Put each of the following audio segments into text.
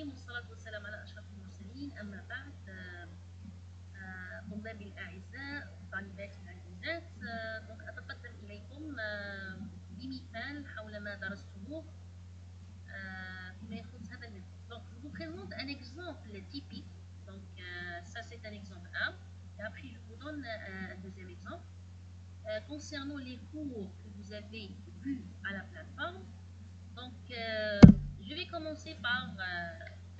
الرحيم والصلاة والسلام على أشرف المرسلين أما بعد طلابي الأعزاء طالباتي العزيزات أتقدم إليكم بمثال حول ما درستموه فيما يخص هذا النظام. Donc, je vous présente un exemple typique. Donc, ça c'est un exemple 1. Et après, je vous donne un deuxième exemple. Concernant les cours que vous avez vus à la plateforme, donc je vais commencer par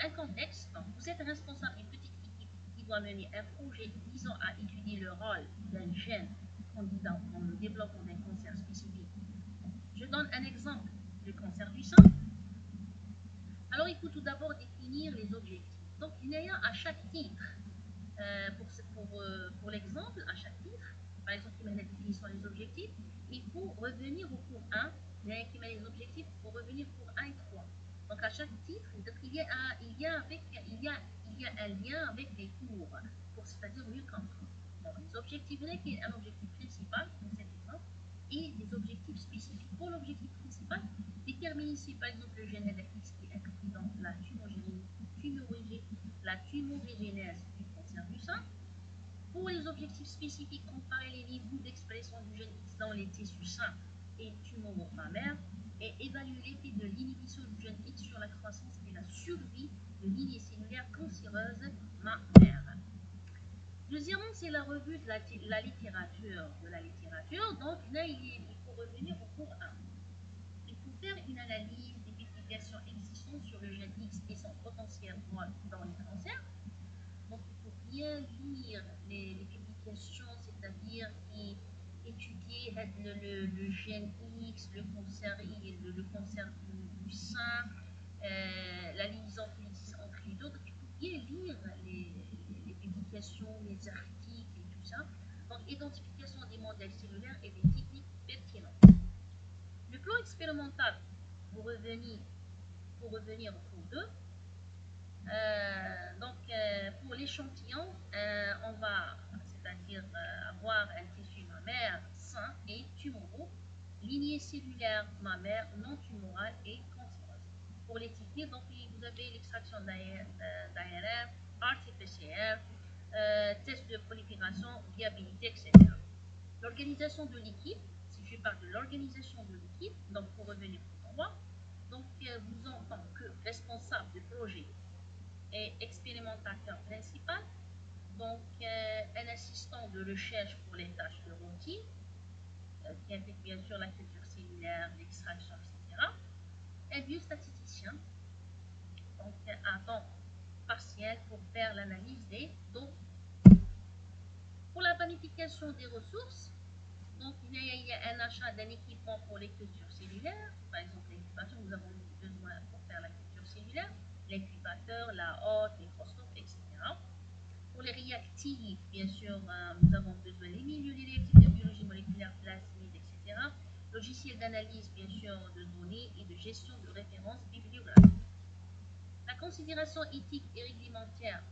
un contexte. Donc, vous êtes responsable d'une petite équipe qui doit mener un projet visant à étudier le rôle d'un gène candidat dans le développement d'un cancer spécifique. Je donne un exemple du cancer du sein. Alors, il faut tout d'abord définir les objectifs. Donc, il y a à chaque titre, pour l'exemple, à chaque titre, par exemple, qui met la définition des objectifs, il faut revenir au cours 1, mais qui met les objectifs pour revenir au cours 1 et 3. Donc, à chaque titre, il y a un lien avec les cours, c'est-à-dire mieux comprendre. Donc, les objectifs, il y a un objectif principal, dans cet exemple, et des objectifs spécifiques. Pour l'objectif principal, déterminer ici, par exemple, le gène X qui est inclus dans la tumorigénèse du cancer du sein. Pour les objectifs spécifiques, comparer les niveaux d'expression du gène X dans les tissus sains et tumoraux mammaires et évaluer l'effet de l'inhibition du gène X sur la croissance et la survie de lignées cellulaires cancéreuses mammaires. Deuxièmement, c'est la revue de la littérature. Donc là, il faut revenir au cours 1. Il faut faire une analyse des publications existantes sur le gène X et son potentiel rôle dans les cancers. Donc, il faut bien lire les publications, c'est-à-dire qui étudient le gène X, le cancer du sein, la liaison qui existe entre les deux. Donc, il faut bien lire les publications, les articles et tout ça. Donc, identification des modèles cellulaires et des techniques pertinentes. Le plan expérimental, pour revenir au cours 2, pour l'échantillon, on va, c'est-à-dire avoir un tissu mammaire sain et tumoraux, lignée cellulaire mammaire non tumorale et cancéreuse. Pour les techniques, donc vous avez l'extraction d'ARN, RT-PCR, test de prolifération, viabilité, etc. L'organisation de l'équipe, si je parle de l'organisation de l'équipe, donc pour revenir au 3, donc vous en tant que responsable de projet et expérimentateur principal, donc un assistant de recherche pour les tâches de routine, qui implique bien sûr la culture cellulaire, l'extraction, etc. Un biostatisticien, donc à temps partiel pour faire l'analyse des données. Pour la planification des ressources, donc il y a un achat d'un équipement pour les cultures cellulaires. Par exemple, l'incubation, nous avons besoin pour faire la culture cellulaire, l'incubateur, la hotte, microscope, etc. Pour les réactifs, bien sûr, nous avons besoin des milieux réactifs de biologie moléculaire, plasmide, etc. Logiciel d'analyse, bien sûr, de données et de gestion de références bibliographiques. La considération éthique et réglementaire,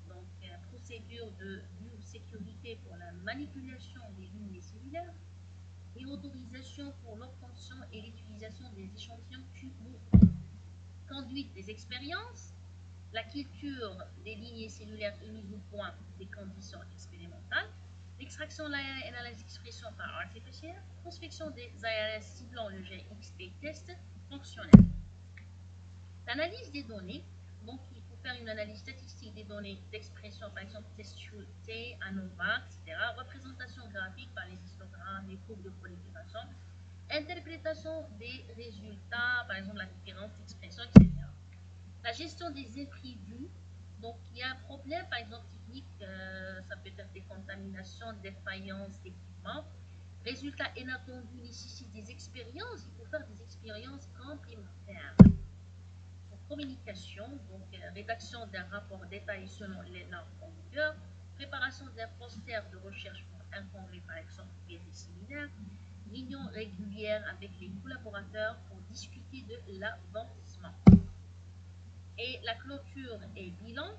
donc procédure de biosécurité pour la manipulation des lignées cellulaires et autorisation pour l'obtention et l'utilisation des échantillons tumoraux. Conduite des expériences, la culture des lignées cellulaires et mise au point des conditions expérimentales, l'extraction de l'ARN et l'analyse d'expression par RT-PCR, prospection des ARN ciblant le gène X et test fonctionnel. L'analyse des données, donc il faut faire une analyse statistique des données d'expression, par exemple test T, ANOVA, etc. Représentation graphique par les histogrammes, les courbes de prolifération, interprétation des résultats, par exemple la différence d'expression, etc. La gestion des imprévus, donc il y a un problème, par exemple technique, ça peut être des contaminations, défaillances d'équipement. Résultats inattendus nécessitent des expériences, il faut faire des expériences complémentaires. Communication, donc rédaction d'un rapport détaillé selon les normes en vigueur, préparation d'un poster de recherche pour un congrès par exemple via des séminaires, réunion régulière avec les collaborateurs pour discuter de l'avancement. Et la clôture et bilan,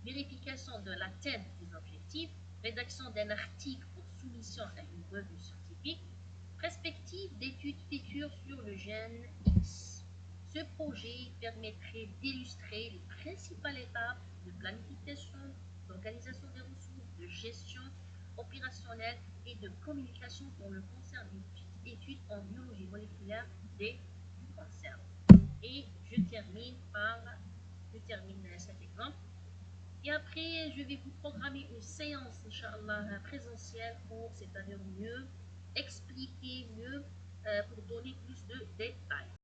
vérification de l'atteinte des objectifs, rédaction d'un article pour soumission à une revue scientifique, perspective d'études futures sur le gène X. Ce projet permettrait d'illustrer les principales étapes de planification, d'organisation des ressources, de gestion opérationnelle et de communication pour le cancer d'études en biologie moléculaire du cancer. Et je termine cet exemple. Et après, je vais vous programmer une séance, Inch'Allah, présentielle pour, c'est-à-dire mieux expliquer, mieux, pour donner plus de détails.